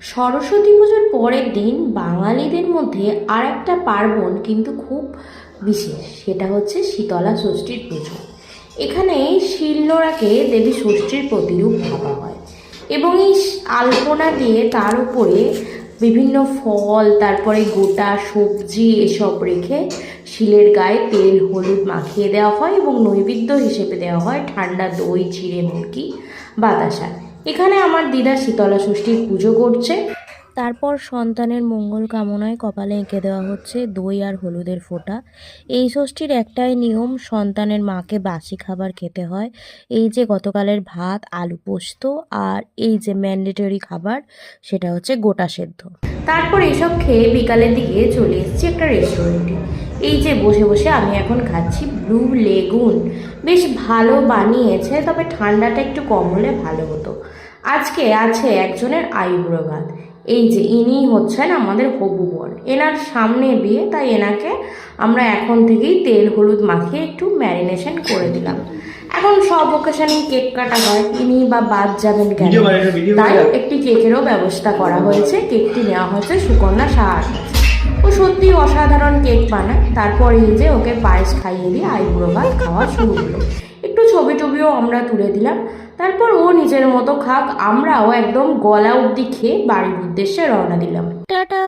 সরস্বতী পুজোর পরের দিন বাঙালিদের মধ্যে আর একটা পার্বণ কিন্তু খুব বিশেষ, সেটা হচ্ছে শীতলা ষষ্ঠীর পুজো। এখানে শিলনোড়াকে দেবী ষষ্ঠীর প্রতিরূপ ভাবা হয় এবং এই আলপনা দিয়ে তার উপরে বিভিন্ন ফল, তারপরে গোটা সবজি এসব রেখে শিলের গায়ে তেল হলুদ মাখিয়ে দেওয়া হয় এবং নৈবেদ্য হিসেবে দেওয়া হয় ঠান্ডা দই, চিড়ে, মুরকি, বাতাসা। এখানে আমার দিদা শীতলা ষষ্ঠীর পুজো করছে। তারপর সন্তানের মঙ্গল কামনায় কপালে এঁকে দেওয়া হচ্ছে দই আর হলুদের ফোঁটা। এই ষষ্ঠীর একটাই নিয়ম, সন্তানের মাকে বাসি খাবার খেতে হয়। এই যে গতকালের ভাত, আলু পোস্ত, আর এই যে ম্যান্ডেটরি খাবার, সেটা হচ্ছে গোটা সেদ্ধ। তারপর এসব খেয়ে বিকালের দিকে চলে এসেছি একটা রেস্টুরেন্টে। এই যে বসে বসে আমি এখন খাচ্ছি ব্লু লেগুন। বেশ ভালো বানিয়েছে, তবে ঠান্ডাটা একটু কম হলে ভালো হতো। আজকে আছে একজনের আইবুড়ো ভাত। এই যে ইনি হচ্ছেন আমাদের হবু বর, এনার সামনে বিয়ে, তাই এনাকে আমরা এখন থেকেই তেল হলুদ মাখিয়ে একটু ম্যারিনেশন করে দিলাম। এখন সব ওকেশনেই কেক কাটা হয়, ইনি বা বাদ যাবেন কেন, তাই একটি কেকেরও ব্যবস্থা করা হয়েছে। কেকটি নেওয়া হয়েছে সুকন্যা সাহার কাছে। ও সত্যি অসাধারণ কেক বানায়। তারপর এই যে ওকে পায়েস খাইয়ে দিয়ে আইবুড়ো ভাত খাওয়া শুরু হলো। একটু ছবি টবিও আমরা তুলে দিলাম। তারপর ও নিজের মতো খাক, আমরাও একদম গলা অবধি খেয়ে বাড়ির উদ্দেশ্যে রওনা দিলাম। টাটা।